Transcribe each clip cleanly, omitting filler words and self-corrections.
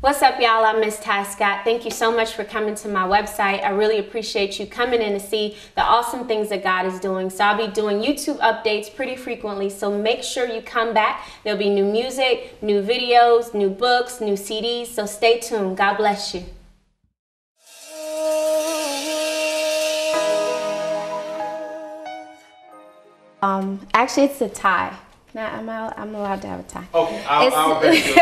What's up, y'all? I'm Miss Ty Scott. Thank you so much for coming to my website. I really appreciate you coming in to see the awesome things that God is doing. So I'll be doing YouTube updates pretty frequently, so make sure you come back. There'll be new music, new videos, new books, new CDs, so stay tuned. God bless you. Actually, it's a tie. Now, I'm allowed to have a tie. Okay, I'll bet you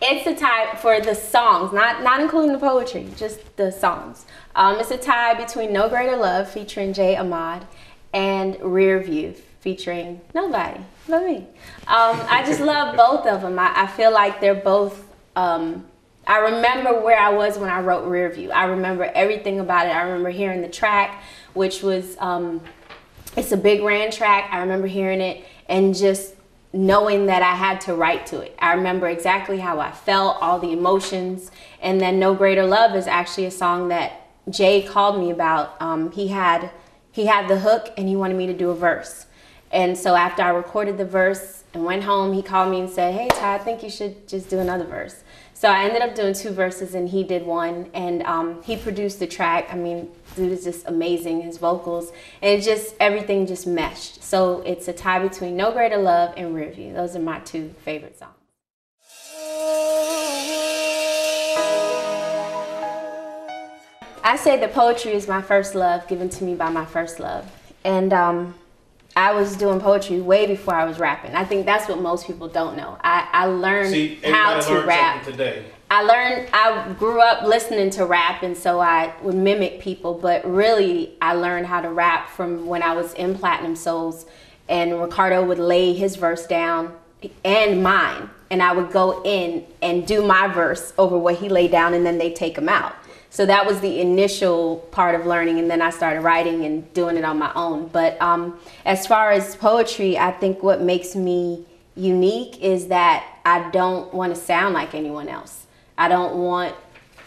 it's a tie for the songs, not including the poetry, just the songs. It's a tie between No Greater Love featuring Jay Ahmad and Rear View featuring nobody but me. I just love both of them. I feel like they're both, I remember where I was when I wrote Rear View. I remember everything about it. I remember hearing the track, which was, it's a Big Ran track. I remember hearing it and just knowing that I had to write to it. I remember exactly how I felt, all the emotions. And then No Greater Love is actually a song that Jay called me about. He had the hook and he wanted me to do a verse. And so after I recorded the verse and went home, he called me and said, "Hey, Ty, I think you should just do another verse." So I ended up doing 2 verses and he did 1. And he produced the track. I mean, dude is just amazing, his vocals. And it just, everything just meshed. So it's a tie between No Greater Love and Rear View. Those are my 2 favorite songs. I say that poetry is my first love, given to me by my first love. And I was doing poetry way before I was rapping. I think that's what most people don't know. I learned how to rap. Today. I grew up listening to rap, and so I would mimic people, but really I learned how to rap from when I was in Platinum Souls, and Ricardo would lay his verse down and mine, and I would go in and do my verse over what he laid down, and then they'd take him out. So that was the initial part of learning, and then I started writing and doing it on my own. But as far as poetry, I think what makes me unique is that I don't want to sound like anyone else. I don't want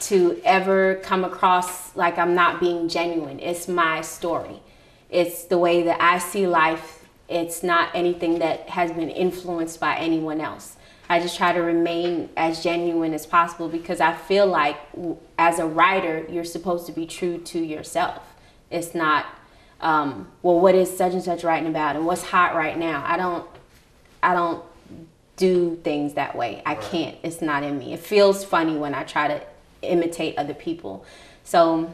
to ever come across like I'm not being genuine. It's my story. It's the way that I see life. It's not anything that has been influenced by anyone else. I just try to remain as genuine as possible because I feel like as a writer, you're supposed to be true to yourself. It's not, well, what is such and such writing about and what's hot right now? I don't do things that way. I can't. It's not in me. It feels funny when I try to imitate other people. So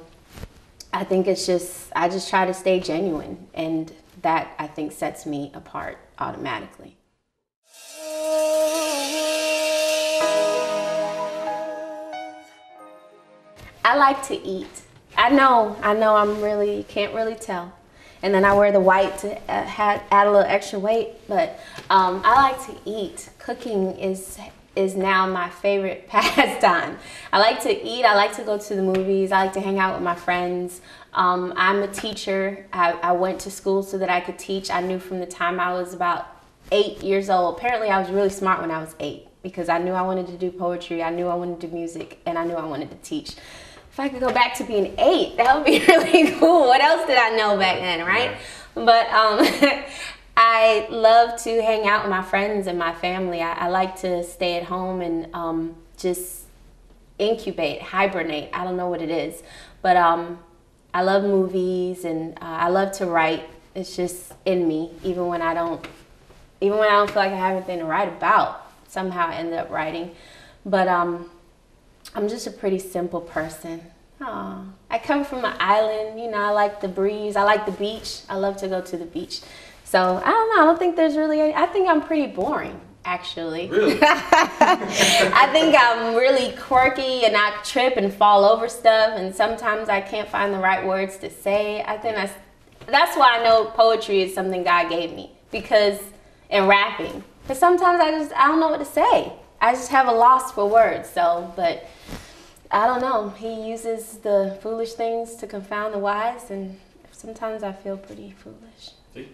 I think it's just, I just try to stay genuine, and that I think sets me apart automatically. I like to eat. I know I'm really, can't really tell. And then I wear the white to add a little extra weight, but I like to eat. Cooking is now my favorite pastime. I like to eat, I like to go to the movies, I like to hang out with my friends. I'm a teacher. I went to school so that I could teach. I knew from the time I was about 8 years old. Apparently I was really smart when I was 8 because I knew I wanted to do poetry, I knew I wanted to do music, and I knew I wanted to teach. If I could go back to being 8, that would be really cool. What else did I know back then, right? But I love to hang out with my friends and my family. I like to stay at home and just incubate, hibernate. I don't know what it is, but I love movies and I love to write. It's just in me, even when I don't feel like I have anything to write about. Somehow I end up writing, but I'm just a pretty simple person. Aww. I come from an island, you know, I like the breeze, I like the beach. I love to go to the beach. So, I don't know, I don't think there's really any, I think I'm pretty boring, actually. Really? I think I'm really quirky and I trip and fall over stuff, and sometimes I can't find the right words to say. I think that's why I know poetry is something God gave me, and rapping. Because sometimes I don't know what to say. I just have a loss for words, so, but I don't know. He uses the foolish things to confound the wise, and sometimes I feel pretty foolish. See?